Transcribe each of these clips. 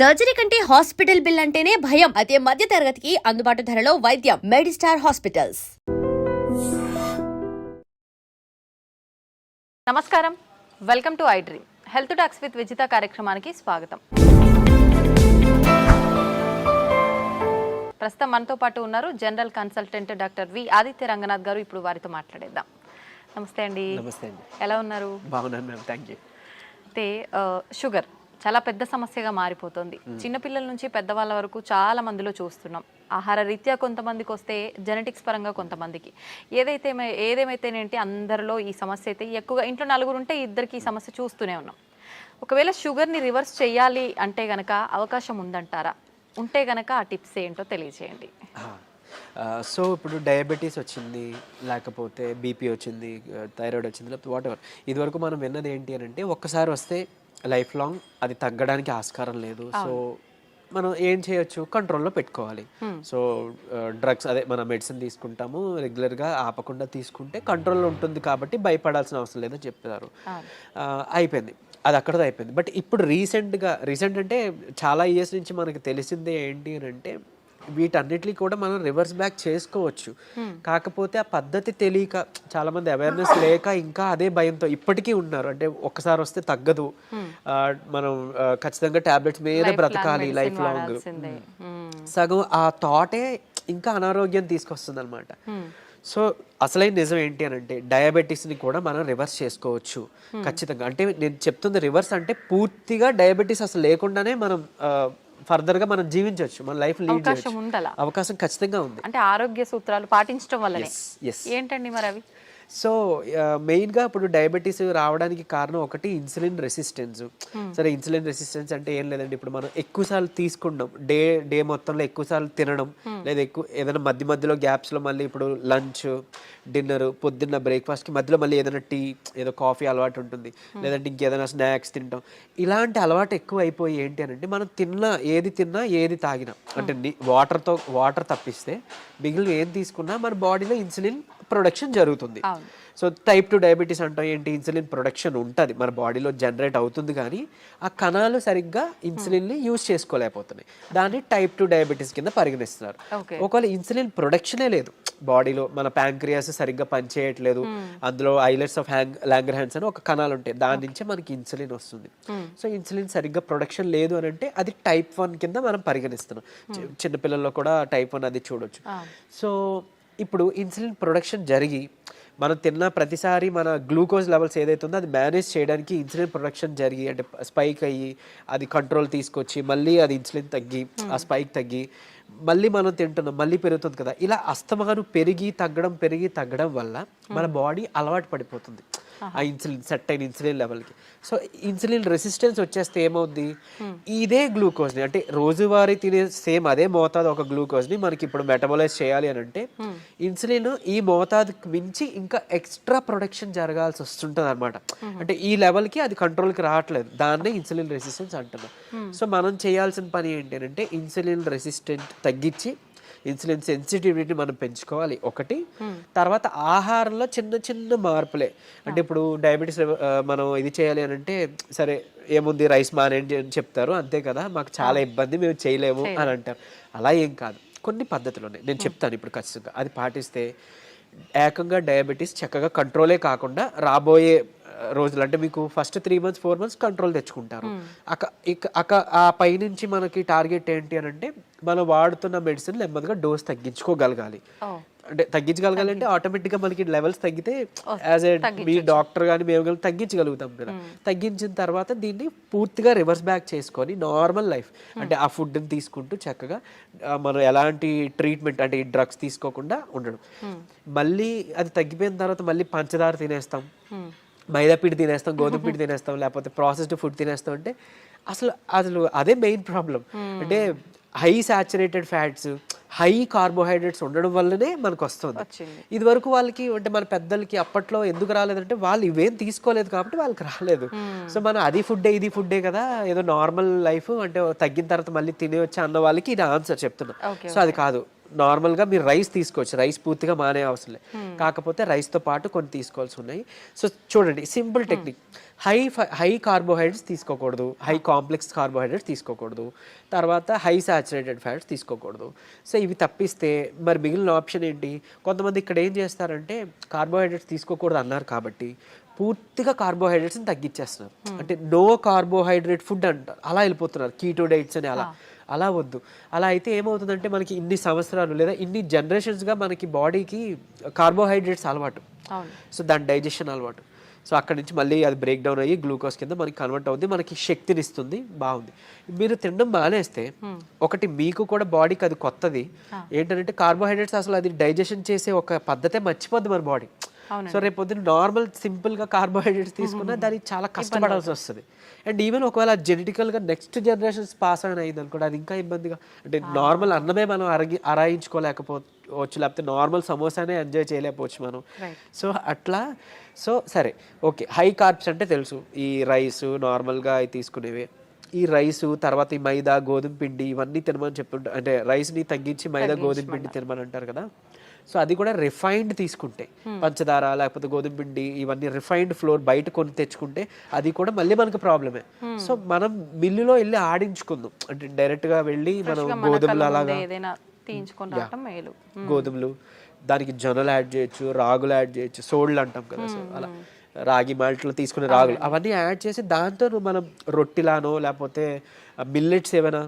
Surgery కంటే hospital bill అంటేనే భయం. అదే మధ్య తరగతికి అందుబాటు ధరలో వైద్యం. Medistar hospitals. నమస్కారం, welcome to iDream. Health talks with Vijitha కార్యక్రమానికి స్వాగతం. ప్రస్తుతం మనతో పాటు ఉన్నారు general consultant doctor V Aditya Ranganath garu. ఇప్పుడు వారితో మాట్లాడేద్దాం. నమస్తే అండి. నమస్తే అండి. ఎలా ఉన్నారు? బాగున్నాను మ్యామ్, థ్యాంక్ యూ. అయితే షుగర్ చాలా పెద్ద సమస్యగా మారిపోతుంది. చిన్నపిల్లల నుంచి పెద్దవాళ్ళ వరకు చాలా మందిలో చూస్తున్నాం. ఆహార రీత్యా కొంతమందికి వస్తే, జెనెటిక్స్ పరంగా కొంతమందికి. ఏదేమైతేనేంటి అందరిలో ఈ సమస్య అయితే ఎక్కువగా, ఇంట్లో నలుగురు ఉంటే ఇద్దరికి ఈ సమస్య చూస్తూనే ఉన్నాం. ఒకవేళ షుగర్ని రివర్స్ చేయాలి అంటే గనక అవకాశం ఉందంటారా? ఉంటే గనక ఆ టిప్స్ ఏంటో తెలియజేయండి. సో ఇప్పుడు డయాబెటీస్ వచ్చింది, లేకపోతే బీపీ వచ్చింది, థైరాయిడ్ వచ్చింది, లేకపోతే వాట్ ఎవర్, ఇదివరకు మనం విన్నది ఏంటి అని అంటే ఒక్కసారి వస్తే లైఫ్ లాంగ్ అది తగ్గడానికి ఆస్కారం లేదు. సో మనం ఏం చేయొచ్చు, కంట్రోల్లో పెట్టుకోవాలి. సో డ్రగ్స్, అదే మన మెడిసిన్ తీసుకుంటాము రెగ్యులర్గా, ఆపకుండా తీసుకుంటే కంట్రోల్లో ఉంటుంది కాబట్టి భయపడాల్సిన అవసరం లేదని చెప్పారు. అయిపోయింది, అది అక్కడతో అయిపోయింది. బట్ ఇప్పుడు రీసెంట్ అంటే చాలా ఇయర్స్ నుంచి మనకి తెలిసిందే ఏంటి అని అంటే వీటన్నిటిని కూడా మనం రివర్స్ బ్యాక్ చేసుకోవచ్చు. కాకపోతే ఆ పద్ధతి తెలియక, చాలా మంది అవేర్నెస్ లేక ఇంకా అదే భయంతో ఇప్పటికీ ఉన్నారు. అంటే ఒక్కసారి వస్తే తగ్గదు, మనం ఖచ్చితంగా టాబ్లెట్స్ మీద బ్రతకాలి లైఫ్ లాంగ్. సగం ఆ థాటే ఇంకా అనారోగ్యం తీసుకొస్తుంది అనమాట. సో అసలైన నిజం ఏంటి అని అంటే డయాబెటీస్ని కూడా మనం రివర్స్ చేసుకోవచ్చు ఖచ్చితంగా. అంటే నేను చెప్తుంది రివర్స్ అంటే పూర్తిగా డయాబెటీస్ అసలు లేకుండానే మనం ఫర్దర్గా మనం జీవించవచ్చు, మన లైఫ్ లీడ్ చేయొచ్చు. అవకాశం ఖచ్చితంగా ఉంది. అంటే ఆరోగ్య సూత్రాలు పాటించడం వల్ల ఏంటండి మరి అవి? సో మెయిన్గా ఇప్పుడు డయాబెటీస్ రావడానికి కారణం ఒకటి ఇన్సులిన్ రెసిస్టెన్స్. సరే, ఇన్సులిన్ రెసిస్టెన్స్ అంటే ఏం లేదండి, ఇప్పుడు మనం ఎక్కువసార్లు తీసుకుంటాం, డే మొత్తంలో ఎక్కువసార్లు తినడం, లేదా ఏదైనా మధ్యలో గ్యాప్స్లో మళ్ళీ ఇప్పుడు లంచ్, డిన్నర్, పొద్దున్న బ్రేక్ఫాస్ట్కి మధ్యలో మళ్ళీ ఏదైనా టీ, ఏదో కాఫీ అలవాటు ఉంటుంది, లేదంటే ఇంకేదైనా స్నాక్స్ తింటాం. ఇలాంటి అలవాటు ఎక్కువ అయిపోయి ఏంటి అని అంటే మనం ఏది తిన్నా ఏది తాగినా, అంటే వాటర్ తప్పిస్తే మిగిలిన ఏం తీసుకున్నా మన బాడీలో ఇన్సులిన్ ప్రొడక్షన్ జరుగుతుంది. సో టైప్ 2 డయాబెటీస్ అంటాం ఏంటి, ఇన్సులిన్ ప్రొడక్షన్ ఉంటుంది మన బాడీలో, జనరేట్ అవుతుంది, కానీ ఆ కణాలు సరిగ్గా ఇన్సులిన్ని యూజ్ చేసుకోలేకపోతున్నాయి. దాన్ని టైప్ 2 డయాబెటీస్ కింద పరిగణిస్తున్నారు. ఒకవేళ ఇన్సులిన్ ప్రొడక్షనే లేదు బాడీలో, మన ప్యాంక్రియాస్ సరిగ్గా పనిచేయట్లేదు, అందులో ఐలెట్స్ ఆఫ్ లాంగర్హాన్స్ అని ఒక కణాలు ఉంటాయి, దాని నుంచే మనకి ఇన్సులిన్ వస్తుంది. సో ఇన్సులిన్ సరిగ్గా ప్రొడక్షన్ లేదు అని అంటే అది టైప్ 1 కింద మనం పరిగణిస్తున్నాం. చిన్నపిల్లల్లో కూడా టైప్ 1 అది చూడొచ్చు. సో ఇప్పుడు ఇన్సులిన్ ప్రొడక్షన్ జరిగి మనం తిన్న ప్రతిసారి మన గ్లూకోజ్ లెవెల్స్ ఏదైతే ఉందో అది మేనేజ్ చేయడానికి ఇన్సులిన్ ప్రొడక్షన్ జరిగి, అంటే స్పైక్ అయ్యి అది కంట్రోల్ తీసుకొచ్చి మళ్ళీ అది ఇన్సులిన్ తగ్గి, ఆ స్పైక్ తగ్గి మళ్ళీ మనం తింటున్నాం, మళ్ళీ పెరుగుతుంది కదా. ఇలా అస్తమానం పెరిగి తగ్గడం వల్ల మన బాడీ అలవాటు పడిపోతుంది ఆ ఇన్సులిన్, సెట్ అయిన ఇన్సులిన్ లెవెల్కి. సో ఇన్సులిన్ రెసిస్టెన్స్ వచ్చేస్తే ఏమవుద్ది, ఇదే గ్లూకోజ్ని, అంటే రోజువారీ తినే సేమ్ అదే మోతాదు ఒక గ్లూకోజ్ని మనకి ఇప్పుడు మెటబలైజ్ చేయాలి అని అంటే ఇన్సులిన్ ఈ మోతాదుకి మించి ఇంకా ఎక్స్ట్రా ప్రొడక్షన్ జరగాల్సి వస్తుంటుంది అనమాట. అంటే ఈ లెవెల్కి అది కంట్రోల్కి రావట్లేదు, దాన్నే ఇన్సులిన్ రెసిస్టెన్స్ అంటున్నాం. సో మనం చేయాల్సిన పని ఏంటి అంటే ఇన్సులిన్ రెసిస్టెంట్ తగ్గించి ఇన్సులిన్ సెన్సిటివిటీని మనం పెంచుకోవాలి ఒకటి. తర్వాత ఆహారంలో చిన్న మార్పులే, అంటే ఇప్పుడు డయాబెటీస్ మనం ఇది చేయాలి అని అంటే సరే ఏముంది రైస్ మానేయండి అని చెప్తారు, అంతే కదా, మాకు చాలా ఇబ్బంది, మేము చేయలేము అని అంటారు. అలా ఏం కాదు, కొన్ని పద్ధతులు ఉన్నాయి, నేను చెప్తాను ఇప్పుడు ఖచ్చితంగా. అది పాటిస్తే ఏకంగా డయాబెటీస్ చక్కగా కంట్రోలే కాకుండా రాబోయే రోజులు, అంటే మీకు ఫస్ట్ 3 months 4 months కంట్రోల్ తెచ్చుకుంటారు. ఆ పైనుంచి మనకి టార్గెట్ ఏంటి అని అంటే మనం వాడుతున్న మెడిసిన్ నెమ్మదిగా డోస్ తగ్గించుకోగలగాలి. అంటే తగ్గించగలగాలి అంటే ఆటోమేటిక్గా మనకి లెవెల్స్ తగ్గితే యాజ్ ఏ మీ డాక్టర్ కానీ మేము కానీ తగ్గించగలుగుతాం కదా. తగ్గించిన తర్వాత దీన్ని పూర్తిగా రివర్స్ బ్యాక్ చేసుకొని నార్మల్ లైఫ్, అంటే ఆ ఫుడ్ని తీసుకుంటూ చక్కగా మనం ఎలాంటి ట్రీట్మెంట్, అంటే ఈ డ్రగ్స్ తీసుకోకుండా ఉండడం. మళ్ళీ అది తగ్గిపోయిన తర్వాత మళ్ళీ పంచదార తినేస్తాం, మైదా పిండి తినేస్తాం, గోధుమ పిండి తినేస్తాం, లేకపోతే ప్రాసెస్డ్ ఫుడ్ తినేస్తాం. అంటే అసలు అదే మెయిన్ ప్రాబ్లం. అంటే high saturated fats, high carbohydrates ఉండడం వల్లనే మనకు వస్తుంది. ఇది వరకు వాళ్ళకి, అంటే మన పెద్దలకి అప్పట్లో ఎందుకు రాలేదంటే వాళ్ళు ఇవేం తీసుకోలేదు కాబట్టి వాళ్ళకి రాలేదు. సో మనం అది ఫుడ్డే ఇది ఫుడ్డే కదా, ఏదో నార్మల్ లైఫ్, అంటే తగ్గిన తర్వాత మళ్ళీ తినేవచ్చు అన్న వాళ్ళకి ఇది ఆన్సర్ చెప్తున్నా. సో అది కాదు, నార్మల్గా మీరు రైస్ తీసుకోవచ్చు, రైస్ పూర్తిగా మానే అవసరం లేదు, కాకపోతే రైస్తో పాటు కొన్ని తీసుకోవాల్సి ఉన్నాయి. సో చూడండి, సింపుల్ టెక్నిక్, హై కార్బోహైడ్రేట్స్ తీసుకోకూడదు, హై కాంప్లెక్స్ కార్బోహైడ్రేట్స్ తీసుకోకూడదు, తర్వాత హై సాచురేటెడ్ ఫ్యాట్స్ తీసుకోకూడదు. సో ఇవి తప్పిస్తే మరి మిగిలిన ఆప్షన్ ఏంటి? కొంతమంది ఇక్కడ ఏం చేస్తారంటే కార్బోహైడ్రేట్స్ తీసుకోకూడదు అన్నారు కాబట్టి పూర్తిగా కార్బోహైడ్రేట్స్ని తగ్గించేస్తున్నారు. అంటే నో కార్బోహైడ్రేట్ ఫుడ్ అంటారు, అలా వెళ్ళిపోతున్నారు, కీటో డైట్స్ అని. అలా వద్దు. అలా అయితే ఏమవుతుందంటే మనకి ఇన్ని సంవత్సరాలు లేదా ఇన్ని జనరేషన్స్గా మనకి బాడీకి కార్బోహైడ్రేట్స్ అలవాటు, సో దాని డైజెషన్ అలవాటు. సో అక్కడి నుంచి మళ్ళీ అది బ్రేక్ డౌన్ అయ్యి గ్లూకోజ్ కింద మనకి కన్వర్ట్ అవుతుంది, మనకి శక్తిని ఇస్తుంది, బాగుంది. మీరు తినడం మానేస్తే ఒకటి మీకు కూడా బాడీకి అది కొత్తది ఏంటంటే కార్బోహైడ్రేట్స్ అసలు అది డైజెషన్ చేసే ఒక పద్ధతే మర్చిపోద్ది మన బాడీ. సో రేపు పొద్దున్న నార్మల్ సింపుల్గా కార్బోహైడ్రేట్స్ తీసుకున్నా దానికి చాలా కష్టపడాల్సి వస్తుంది. అండ్ ఈవెన్ ఒకవేళ జెనెటికల్గా నెక్స్ట్ జనరేషన్స్ పాస్ అయిన అయింది అనుకోండి, అది ఇంకా ఇబ్బందిగా. అంటే నార్మల్ అన్నమే మనం అరాయించుకోలేకపోవచ్చు, లేకపోతే నార్మల్ సమోసానే ఎంజాయ్ చేయలేకపోవచ్చు మనం. సో అట్లా. సో సరే, ఓకే, హై కార్బ్స్ అంటే తెలుసు, ఈ రైస్ నార్మల్గా అవి తీసుకునేవి. ఈ రైసు తర్వాత ఈ మైదా గోధుమ పిండి ఇవన్నీ తినమని చెప్తుంటారు, అంటే రైస్ని తగ్గించి మైదా గోధుమ పిండి తినమని అంటారు కదా. సో అది కూడా రిఫైన్డ్ తీసుకుంటే, పంచదార లేకపోతే గోధుమ పిండి ఇవన్నీ రిఫైన్డ్ ఫ్లోర్ బయట కొని తెచ్చుకుంటే అది కూడా మళ్ళీ మనకు ప్రాబ్లమే. సో మనం మిల్లులో వెళ్ళి ఆడించుకుందాం, అంటే డైరెక్ట్గా వెళ్ళి మనం గోధుమలు అలాగా గోధుమలు, దానికి జొన్నలు యాడ్ చేయొచ్చు, రాగులు యాడ్ చేయొచ్చు, సోళ్ళు అంటాం కదా, సో అలా రాగి మాల్ట్లో తీసుకునే రాగులు అవన్నీ యాడ్ చేసి దాంతో మనం రొట్టిలానో లేకపోతే మిల్లెట్స్ ఏమైనా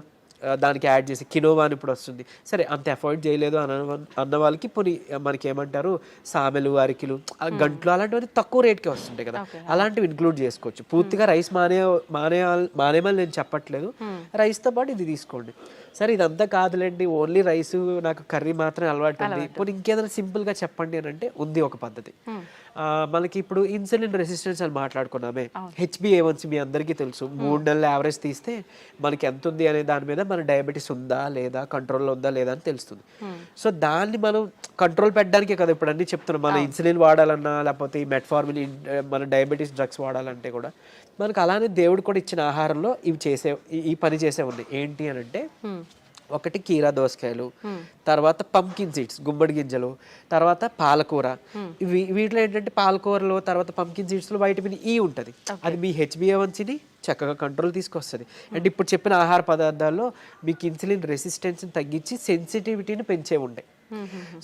దానికి యాడ్ చేసి, కినోవా అని ఇప్పుడు వస్తుంది, సరే అంత అఫోర్డ్ చేయలేదు అన్న వాళ్ళకి పోనీ మనకి ఏమంటారు సామెలు, అరికిలు, గంటలు అలాంటివన్నీ తక్కువ రేట్కే వస్తుంటాయి కదా, అలాంటివి ఇంక్లూడ్ చేసుకోవచ్చు. పూర్తిగా రైస్ మానేమని నేను చెప్పట్లేదు, రైస్తో పాటు ఇది తీసుకోండి. సరే ఇదంతా కాదులేండి, ఓన్లీ రైస్ నాకు కర్రీ మాత్రమే అలవాటు ఉంది, పోనీ ఇంకేదైనా సింపుల్గా చెప్పండి అని అంటే ఉంది ఒక పద్ధతి. మనకి ఇప్పుడు ఇన్సులిన్ రెసిస్టెన్స్ అని మాట్లాడుకున్నామే, HbA1c మీ అందరికీ తెలుసు, 3 నెలల యావరేజ్ తీస్తే మనకి ఎంత ఉంది అనే దాని మీద మన డయాబెటీస్ ఉందా లేదా, కంట్రోల్లో ఉందా లేదా అని తెలుస్తుంది. సో దాన్ని మనం కంట్రోల్ పెట్టడానికే కదా ఇప్పుడు అన్నీ చెప్తున్నాం. మన ఇన్సులిన్ వాడాలన్నా లేకపోతే ఈ మెట్ఫార్మిన్ మన డయాబెటీస్ డ్రగ్స్ వాడాలంటే కూడా మనకు అలానే దేవుడు కూడా ఇచ్చిన ఆహారంలో ఈ పని చేసే ఉంది. ఏంటి అని అంటే ఒకటి కీరా దోసకాయలు, తర్వాత పంకిన్ సీడ్స్ గుమ్మడి గింజలు, తర్వాత పాలకూర. వీటిలో ఏంటంటే పాలకూరలో తర్వాత పంకిన్ సీడ్స్లో వైటమిన్ ఈ ఉంటుంది, అది మీ HbA1cని చక్కగా కంట్రోల్ తీసుకొస్తుంది. అండ్ ఇప్పుడు చెప్పిన ఆహార పదార్థాల్లో మీకు ఇన్సులిన్ రెసిస్టెన్స్ని తగ్గించి సెన్సిటివిటీని పెంచే ఉంటాయి.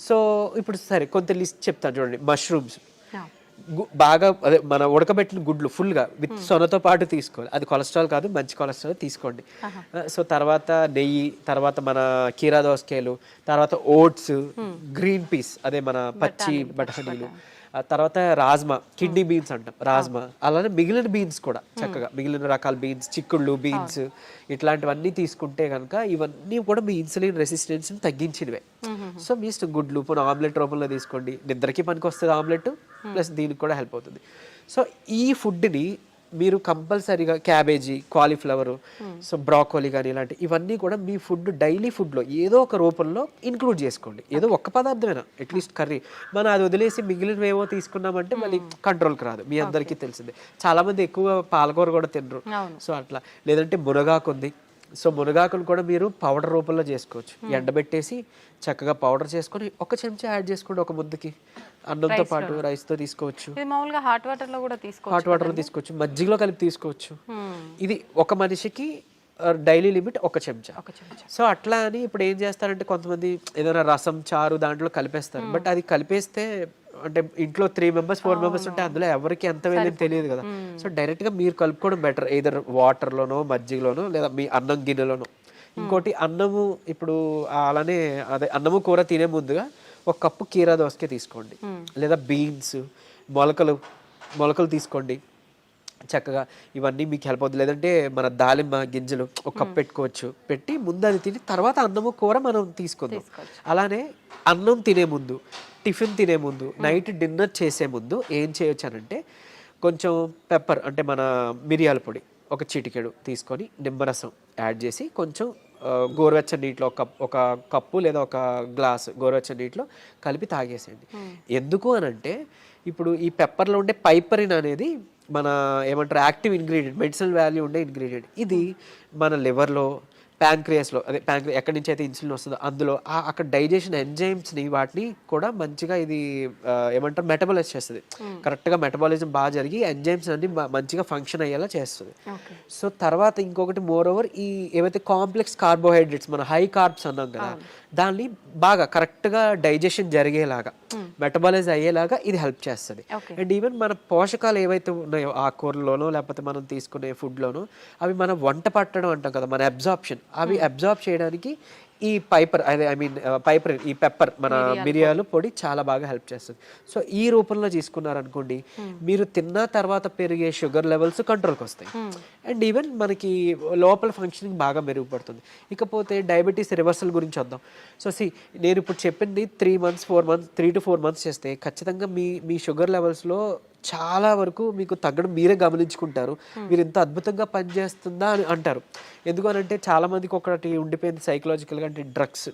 సో ఇప్పుడు సరే కొంత లిస్ట్ చెప్తాను చూడండి. మష్రూమ్స్ బాగా అదే మన ఉడకబెట్టిన గుడ్లు ఫుల్గా విత్ సొనతో పాటు తీసుకోవాలి, అది కొలెస్ట్రాల్ కాదు, మంచి కొలెస్ట్రాల్ తీసుకోండి. సో తర్వాత నెయ్యి, తర్వాత మన కీరా దోసకాయలు, తర్వాత ఓట్స్, గ్రీన్ పీస్ అదే మన పచ్చి బఠానీలు, తర్వాత రాజ్మా, కిడ్నీ బీన్స్ అంటాం రాజ్మా, అలానే మిగిలిన బీన్స్ కూడా చక్కగా మిగిలిన రకాల బీన్స్, చిక్కుళ్ళు బీన్స్ ఇట్లాంటివన్నీ తీసుకుంటే కనుక ఇవన్నీ కూడా మీ ఇన్సులిన్ రెసిస్టెన్స్ని తగ్గించినవే. సో మీ ఇష్టం, గుడ్లు పోనీ ఆమ్లెట్ రూపంలో తీసుకోండి, నిద్రకి పనికి వస్తుంది ఆమ్లెట్, ప్లస్ దీనికి కూడా హెల్ప్ అవుతుంది. సో ఈ ఫుడ్ని మీరు కంపల్సరీగా క్యాబేజీ, కాలీఫ్లవర్, సో బ్రాకోలీ కానీ ఇలాంటి ఇవన్నీ కూడా మీ ఫుడ్ డైలీ ఫుడ్లో ఏదో ఒక రూపంలో ఇంక్లూడ్ చేసుకోండి. ఏదో ఒక్క పదార్థమైనా అట్లీస్ట్ కర్రీ, మనం అది వదిలేసి మిగిలినవేవో తీసుకున్నామంటే మళ్ళీ కంట్రోల్కి రాదు. మీ అందరికీ తెలిసిందే, చాలామంది ఎక్కువ పాలకూర కూడా తినరు. సో అట్లా, లేదంటే మునగాకు ఉంది, సో మునగాకును కూడా మీరు పౌడర్ రూపంలో చేసుకోవచ్చు, ఎండబెట్టేసి చక్కగా పౌడర్ చేసుకొని ఒక చెంచా యాడ్ చేసుకోండి ఒక ముద్దకి, అన్నంతో పాటు రైస్తో తీసుకోవచ్చు, హాట్ వాటర్లో కూడా తీసుకోవచ్చు, మజ్జిగలో కలిపి తీసుకోవచ్చు. ఇది ఒక మనిషికి డైలీ లిమిట్ ఒక చెంచా. సో అట్లా అని ఇప్పుడు ఏం చేస్తారంటే కొంతమంది ఏదైనా రసం, చారు దాంట్లో కలిపేస్తారు, బట్ అది కలిపేస్తే అంటే ఇంట్లో 3 members 4 members ఉంటే అందులో ఎవరికి ఎంత వెళ్ళేది తెలియదు కదా. సో డైరెక్ట్గా మీరు కలుపుకోవడం బెటర్, ఏదర్ వాటర్లోనో మజ్జిగలోనో లేదా మీ అన్నం గిన్నెలోనో. ఇంకోటి అన్నము, ఇప్పుడు అలానే అదే అన్నము కూర తినే ముందుగా 1 కప్పు కీరా దోసకాయ తీసుకోండి, లేదా బీన్స్, మొలకలు తీసుకోండి చక్కగా, ఇవన్నీ మీకు హెల్ప్ అవుతుంది. లేదంటే మన దాలిమ్మ గింజలు 1 కప్ పెట్టుకోవచ్చు, పెట్టి ముందు అది తిని తర్వాత అన్నము కూర మనం తీసుకుందాం. అలానే అన్నం తినే ముందు, టిఫిన్ తినే ముందు, నైట్ డిన్నర్ చేసే ముందు ఏం చేయొచ్చు అనంటే కొంచెం పెప్పర్ అంటే మన మిరియాల పొడి 1 చిటికెడు తీసుకొని నిమ్మరసం యాడ్ చేసి కొంచెం గోరువెచ్చని నీటిలో ఒక కప్పు లేదా 1 గ్లాస్ గోరువెచ్చని నీటిలో కలిపి తాగేసేయండి. ఎందుకు అనంటే ఇప్పుడు ఈ పెప్పర్లో ఉండే పైపరిన్ అనేది మన ఏమంటారు యాక్టివ్ ఇంగ్రీడియంట్, మెడిసినల్ వాల్యూ ఉండే ఇంగ్రీడియంట్. ఇది మన లివర్లో ప్యాంక్రియాస్లో అదే ఎక్కడి నుంచి అయితే ఇన్సులిన్ వస్తుందో అందులో అక్కడ డైజెషన్ ఎంజైమ్స్ని వాటిని కూడా మంచిగా ఇది ఏమంటారు మెటబలైజ్ చేస్తుంది. కరెక్ట్గా మెటబాలిజం బాగా జరిగి ఎంజైమ్స్ అన్ని మంచిగా ఫంక్షన్ అయ్యేలా చేస్తుంది. సో తర్వాత ఇంకొకటి మోర్ ఓవర్ ఈ ఏవైతే కాంప్లెక్స్ కార్బోహైడ్రేట్స్ మన హై కార్బ్స్ అన్నాం కదా దాన్ని బాగా కరెక్ట్గా డైజెషన్ జరిగేలాగా మెటబాలైజ్ అయ్యేలాగా ఇది హెల్ప్ చేస్తుంది. అండ్ ఈవెన్ మన పోషకాలు ఏవైతే ఉన్నాయో ఆకుకూరలోనో లేకపోతే మనం తీసుకునే ఫుడ్లోనో అవి మన వంట పట్టడం అంటాం కదా మన అబ్జార్ప్షన్ అవి అబ్జార్బ్ చేయడానికి ఈ పైపర్ ఈ పెప్పర్ మన మిరియాలు పొడి చాలా బాగా హెల్ప్ చేస్తుంది. సో ఈ రూపంలో తీసుకున్నారనుకోండి మీరు తిన్న తర్వాత పెరిగే షుగర్ లెవెల్స్ కంట్రోల్కి వస్తాయి. అండ్ ఈవెన్ మనకి లోపల ఫంక్షనింగ్ బాగా మెరుగుపడుతుంది. ఇకపోతే డయాబెటీస్ రివర్సల్ గురించి వద్దాం. సో నేను ఇప్పుడు చెప్పింది 3 to 4 months చేస్తే ఖచ్చితంగా మీ షుగర్ లెవెల్స్లో చాలా వరకు మీకు తగ్గడం మీరే గమనించుకుంటారు. మీరు ఇంత అద్భుతంగా పనిచేస్తుందా అని అంటారు. ఎందుకనంటే చాలా మందికి ఒకటి ఉండిపోయింది సైకలాజికల్గా, అంటే drugs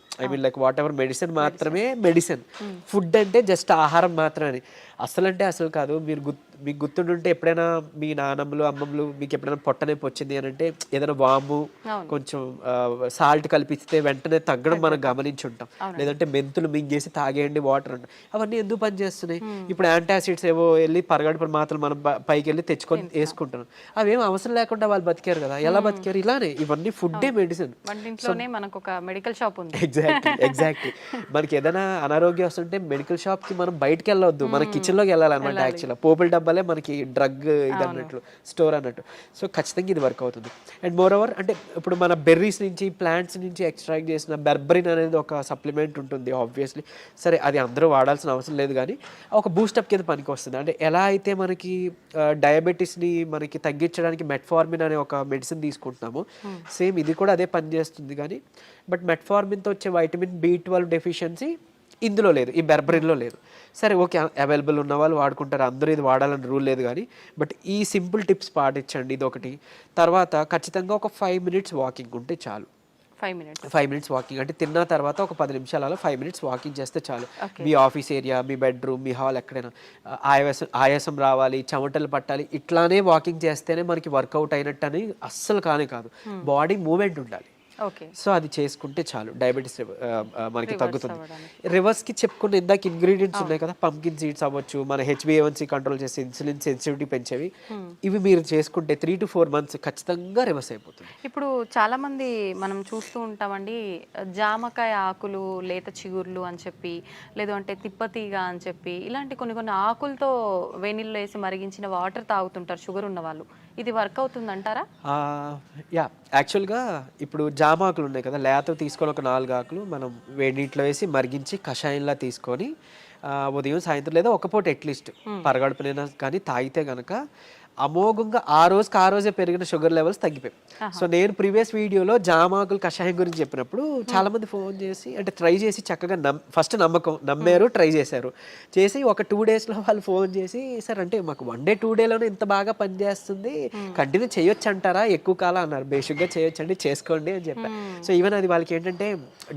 like what ever medicine మాత్రమే మెడిసిన్, ఫుడ్ అంటే జస్ట్ ఆహారం మాత్రమే. అసలు కాదు. మీకు గుర్తుండుంటే ఎప్పుడైనా మీ నాన్నమ్మలు అమ్మమ్మలు మీకు ఎప్పుడైనా పొట్టనొప్పి వచ్చింది అని అంటే ఏదైనా వాము కొంచెం సాల్ట్ కలిపిస్తే వెంటనే తగ్గడం మనం గమనించి ఉంటాం. లేదంటే మెంతులు మింగేసి తాగేయండి వాటర్ అంటాం. అవన్నీ ఎందుకు పనిచేస్తున్నాయి? ఇప్పుడు యాంటాసిడ్స్ ఏవో వెళ్ళి పరగడుపున మాత్రం మనం పైకి వెళ్ళి తెచ్చుకొని వేసుకుంటున్నాం. అవేం అవసరం లేకుండా వాళ్ళు బతికారు కదా. ఎలా బతికారు? ఇలానే. ఇవన్నీ ఫుడ్డే మెడిసిన్. ఎగ్జాక్ట్లీ మనకి ఏదైనా అనారోగ్యం వస్తుంటే మెడికల్ షాప్ కి మనం బయటకు వెళ్ళవద్దు, మన కిచెన్ లోకి వెళ్ళాలన్నమాట. యాక్చువల్గా పోపుల డబ్బాలే మనకి డ్రగ్ ఇది అన్నట్లు, స్టోర్ అన్నట్టు. సో ఖచ్చితంగా ఇది వర్క్ అవుతుంది. అండ్ మోర్ ఓవర్ అంటే ఇప్పుడు మన బెర్రీస్ నుంచి ప్లాంట్స్ నుంచి ఎక్స్ట్రాక్ట్ చేసిన బెర్బరిన్ అనేది ఒక సప్లిమెంట్ ఉంటుంది ఆబ్వియస్లీ. సరే అది అందరూ వాడాల్సిన అవసరం లేదు కానీ ఒక బూస్టప్ కింద పనికి వస్తుంది. అంటే ఎలా అయితే మనకి డయాబెటీస్ని మనకి తగ్గించడానికి మెట్ఫార్మిన్ అనే ఒక మెడిసిన్ తీసుకుంటున్నామో సేమ్ ఇది కూడా అదే పని చేస్తుంది. కానీ బట్ మెట్ఫార్మిన్తో వచ్చే వైటమిన్ B12 డెఫిషియన్సీ ఇందులో లేదు, ఈ బెర్బరిన్లో లేదు. సరే ఓకే, అవైలబుల్ ఉన్న వాళ్ళు వాడుకుంటారు, అందరూ ఇది వాడాలని రూల్ లేదు. కానీ బట్ ఈ సింపుల్ టిప్స్ పాటించండి, ఇది ఒకటి. తర్వాత ఖచ్చితంగా ఒక 5 minutes వాకింగ్ ఉంటే చాలు. 5 minutes వాకింగ్ అంటే తిన్న తర్వాత ఒక 10 నిమిషాలు అలా 5 minutes వాకింగ్ చేస్తే చాలు. మీ ఆఫీస్ ఏరియా, మీ బెడ్రూమ్, మీ హాల్ ఎక్కడైనా ఆయాసం రావాలి, చెమటలు పట్టాలి, ఇట్లానే వాకింగ్ చేస్తేనే మనకి వర్కౌట్ అయినట్టు అని అస్సలు కాదు. బాడీ మూమెంట్ ఉండాలి. సో అది చేసుకుంటే చాలు, డయాబెటీస్ మనకి తగ్గుతుంది. రివర్స్కి చెప్పుకున్న ఇందాక ఇంగ్రీడియంట్స్ ఉన్నాయి కదా, పంకిన్ సీడ్స్ అవ్వచ్చు, మన HbA1c కంట్రోల్ చేసి ఇన్సులిన్ సెన్సిటివిటీ పెంచేవి, ఇవి మీరు చేసుకుంటే 3 to 4 months ఖచ్చితంగా రివర్స్ అయిపోతుంది. ఇప్పుడు చాలా మంది మనం చూస్తూ ఉంటామండి, జామకాయ ఆకులు, లేత చిగుర్లు అని చెప్పి, లేదు అంటే తిప్పతీగ అని చెప్పి, ఇలాంటి కొన్ని ఆకులతో వేణిల్లో వేసి మరిగించిన వాటర్ తాగుతుంటారు షుగర్ ఉన్న వాళ్ళు. ఇది వర్క్ అవుతుంది అంటారా? యాక్చువల్గా ఇప్పుడు జామ ఆకులు ఉన్నాయి కదా, లేత తీసుకొని ఒక 4 ఆకులు మనం వేడి నీటిలో వేసి మరిగించి కషాయంలా తీసుకొని ఉదయం సాయంత్రం లేదా ఒక పూట అట్లీస్ట్ పరగడుపునైనా కానీ తాగితే కనుక అమోఘంగా ఆ రోజే పెరిగిన షుగర్ లెవెల్స్ తగ్గిపోయాయి. సో నేను ప్రీవియస్ వీడియోలో జామాకులు కషాయం గురించి చెప్పినప్పుడు చాలా మంది ఫోన్ చేసి అంటే ట్రై చేసి చక్కగా ఫస్ట్ నమ్మారు, ట్రై చేశారు. చేసి ఒక 2 daysలో వాళ్ళు ఫోన్ చేసి సార్ అంటే మాకు 1 day 2 dayలోనే ఇంత బాగా పనిచేస్తుంది, కంటిన్యూ చేయొచ్చు అంటారా, ఎక్కువ కాలం అన్నారు. బేసిక్గా చేయొచ్చండి, చేసుకోండి అని చెప్పారు. సో ఈవెన్ అది వాళ్ళకి ఏంటంటే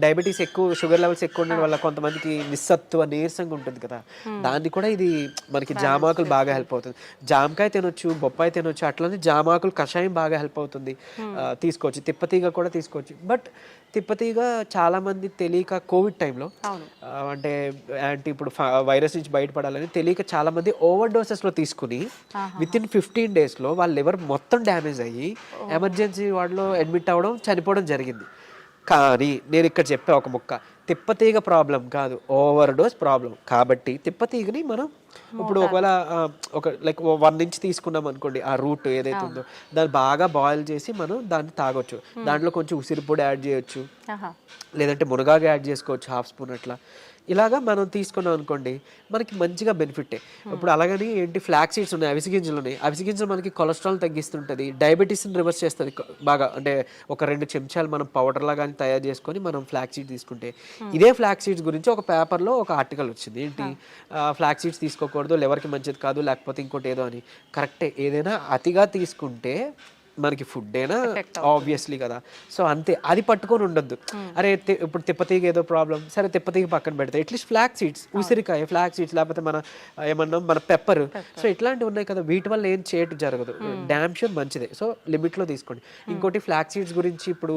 డయాబెటీస్ ఎక్కువ, షుగర్ లెవెల్స్ ఎక్కువ ఉండడం వల్ల కొంతమందికి నిస్సత్తువ నీరసంగా ఉంటుంది కదా, దాన్ని కూడా ఇది మనకి జామాకులు బాగా హెల్ప్ అవుతుంది. జామకాయ తినొచ్చు, బొప్పాయి తినొచ్చు, అట్లనే జామాకులు కషాయం బాగా హెల్ప్ అవుతుంది, తీసుకోవచ్చు. తిప్పతీగ కూడా తీసుకోవచ్చు. బట్ తిప్పతీగ చాలా మంది తెలియక కోవిడ్ టైంలో అంటే ఇప్పుడు వైరస్ నుంచి బయటపడాలని తెలియక చాలా మంది ఓవర్ డోసెస్లో తీసుకుని వితిన్ 15 daysలో వాళ్ళ లివర్ మొత్తం డ్యామేజ్ అయ్యి ఎమర్జెన్సీ వార్డులో అడ్మిట్ అవ్వడం, చనిపోవడం జరిగింది. కానీ నేను ఇక్కడ చెప్పే ఒక ముక్క, తిప్పతీగ ప్రాబ్లం కాదు, ఓవర్ డోస్ ప్రాబ్లం. కాబట్టి తిప్పతీగని మనం ఇప్పుడు ఒకవేళ ఒక లైక్ 1 inch తీసుకున్నాం అనుకోండి, ఆ రూట్ ఏదైతే ఉందో దాన్ని బాగా బాయిల్ చేసి మనం దాన్ని తాగొచ్చు. దాంట్లో కొంచెం ఉసిరి పొడి యాడ్ చేయొచ్చు, లేదంటే మునగాకు యాడ్ చేసుకోవచ్చు 1/2 spoon అట్లా. ఇలాగా మనం తీసుకున్నాం అనుకోండి మనకి మంచిగా బెనిఫిటే. ఇప్పుడు అలాగని ఏంటి ఫ్లాక్ సీడ్స్ ఉన్నాయి, అవిసె గింజలు ఉన్నాయి. అవిసె గింజలు మనకి కొలెస్ట్రాల్ తగ్గిస్తుంటుంది, డయాబెటీస్ని రివర్స్ చేస్తుంది బాగా. అంటే ఒక 2 చెంచాలు మనం పౌడర్ లాగా తయారు చేసుకొని మనం ఫ్లాక్ సీడ్స్ తీసుకుంటే, ఇదే ఫ్లాక్ సీడ్స్ గురించి ఒక పేపర్లో ఒక ఆర్టికల్ వచ్చింది. ఏంటి ఫ్లాక్ సీడ్స్ తీసుకోకూడదు, లివర్కి మంచిది కాదు, లేకపోతే ఇంకోటి ఏదో అని. కరెక్టే, ఏదైనా అతిగా తీసుకుంటే మనకి ఫుడ్ అయినా ఆబ్వియస్లీ కదా. సో అంతే, అది పట్టుకొని ఉండొద్దు. అరే ఇప్పుడు తిప్పతీగ ఏదో ప్రాబ్లం, సరే తిప్పతీగ పక్కన పెడతాయి, అట్లీస్ట్ ఫ్లాక్ సీడ్స్, ఉసిరికాయ, ఫ్లాక్ సీడ్స్, లేకపోతే మన ఏమన్నా మన పెప్పర్, సో ఇట్లాంటివి ఉన్నాయి కదా, వీటి వల్ల ఏం చేయటం జరగదు. డ్యామ్ షూర్ మంచిదే. సో లిమిట్లో తీసుకోండి. ఇంకోటి ఫ్లాక్ సీడ్స్ గురించి ఇప్పుడు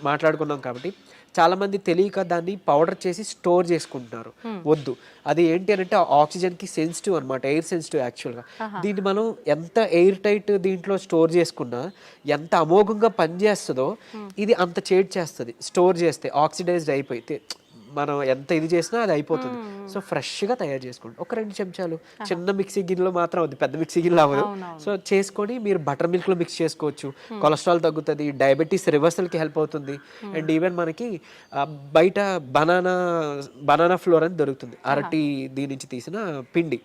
మాట్లాడుకున్నాం కాబట్టి చాలా మంది తెలియక దాన్ని పౌడర్ చేసి స్టోర్ చేసుకుంటున్నారు. వద్దు, అది ఏంటి అని అంటే ఆక్సిజన్కి సెన్సిటివ్ అనమాట, ఎయిర్ సెన్సిటివ్ యాక్చువల్గా. దీన్ని మనం ఎంత ఎయిర్ టైట్ దీంట్లో స్టోర్ చేసుకున్నా, ఎంత అమోఘంగా పనిచేస్తుందో ఇది అంత చేడ్ చేస్తుంది స్టోర్ చేస్తే. ఆక్సిడైజ్డ్ అయిపోయి మనం ఎంత ఇది చేసినా అది అయిపోతుంది. సో ఫ్రెష్గా తయారు చేసుకోండి. ఒక 2 చెంచాలు చిన్న మిక్సీ గిన్నెలో మాత్రం అవుతుంది, పెద్ద మిక్సీ గిన్నెలో అవ్వదు. సో చేసుకొని మీరు బటర్ మిల్క్లో మిక్స్ చేసుకోవచ్చు. కొలెస్ట్రాల్ తగ్గుతుంది, డయాబెటీస్ రివర్సల్కి హెల్ప్ అవుతుంది. అండ్ ఈవెన్ మనకి బయట బనానా ఫ్లోర్ అని దొరుకుతుంది, అరటి దీని నుంచి తీసిన పిండి.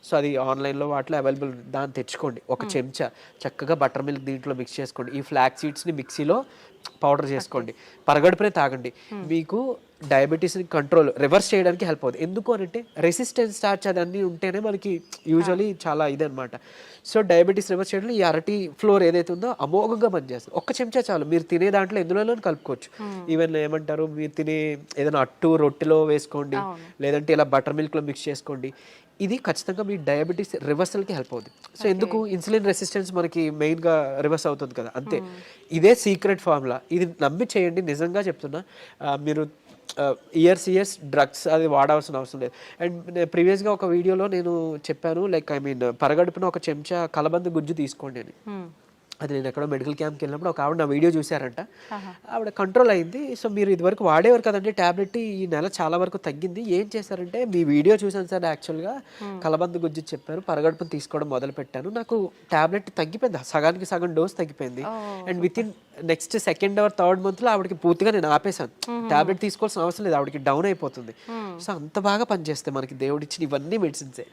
సో అది ఆన్లైన్లో వాటిలో అవైలబుల్, దాన్ని తెచ్చుకోండి. ఒక చెంచా చక్కగా బటర్ మిల్క్ దీంట్లో మిక్స్ చేసుకోండి. ఈ ఫ్లాక్ సీడ్స్ని మిక్సీలో పౌడర్ చేసుకోండి, పరగడుపునే తాగండి. మీకు డయాబెటీస్ని రివర్స్ చేయడానికి హెల్ప్ అవుతుంది. ఎందుకు అని అంటే రెసిస్టెన్స్ స్టార్చ్ అదన్నీ ఉంటేనే మనకి యూజువలీ చాలా ఇదనమాట. సో డయాబెటీస్ రివర్స్ చేయడంలో ఈ అరటి ఫ్లోర్ ఏదైతే ఉందో అమోఘంగా పనిచేస్తుంది. ఒక్క చెంచా చాలు, మీరు తినే దాంట్లో ఎందులోనూ కలుపుకోవచ్చు. ఈవెన్ ఏమంటారు, మీరు తినే ఏదైనా అట్టు రొట్టెలో వేసుకోండి, లేదంటే ఇలా బటర్ మిల్క్లో మిక్స్ చేసుకోండి. ఇది ఖచ్చితంగా మీ డయాబెటీస్ రివర్సల్కి హెల్ప్ అవుతుంది. సో ఎందుకు, ఇన్సులిన్ రెసిస్టెన్స్ మనకి మెయిన్గా రివర్స్ అవుతుంది కదా, అంతే. ఇదే సీక్రెట్ ఫార్ములా, ఇది నమ్మి చేయండి. నిజంగా చెప్తున్నా, మీరు ఇయర్స్ డ్రగ్స్ అది వాడాల్సిన అవసరం లేదు. అండ్ ప్రీవియస్గా ఒక వీడియోలో నేను చెప్పాను, లైక్ పరగడుపున ఒక చెంచా కలబంద గుజ్జు తీసుకోండి అని. అది నేను ఎక్కడో మెడికల్ క్యాంప్కి వెళ్ళినప్పుడు ఒక ఆవిడ నా వీడియో చూసారంట, ఆవిడ కంట్రోల్ అయింది. సో మీరు ఇదివరకు వాడేవారు కదండి ట్యాబ్లెట్, ఈ నెల చాలా వరకు తగ్గింది. ఏం చేశారంటే, మీ వీడియో చూసాను సార్, యాక్చువల్గా కలబంద గుజ్జు చెప్పారు, పరగడుపును తీసుకోవడం మొదలు పెట్టాను, నాకు ట్యాబ్లెట్ తగ్గిపోయింది, సగానికి సగం డోస్ తగ్గిపోయింది. And with in next 2nd or 3rd monthలో ఆవిడకి పూర్తిగా నేను ఆపేశాను, ట్యాబ్లెట్ తీసుకోవాల్సిన అవసరం లేదు, ఆవిడకి డౌన్ అయిపోతుంది. సో అంత బాగా పనిచేస్తాయి మనకి దేవుడు ఇచ్చిన ఇవన్నీ మెడిసిన్సే.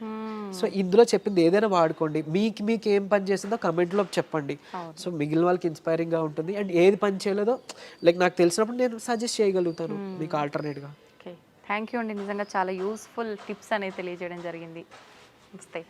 సో ఇందులో చెప్పింది ఏదైనా వాడుకోండి. మీకు ఏం పని చేసిందో కమెంట్లో చెప్పండి. సో మిగిలిన వాళ్ళకి ఇన్స్పైరింగ్గా ఉంటుంది. అండ్ ఏది పని చేయలేదో లైక్ నాకు తెలిసినప్పుడు నేను సజెస్ట్ చేయగలుగుతాను మీకు ఆల్టర్నేట్గా. ఓకే, థ్యాంక్ యూ అండి. నిజంగా చాలా యూస్ఫుల్ టిప్స్ అనేది తెలియజేయడం జరిగింది. నమస్తే.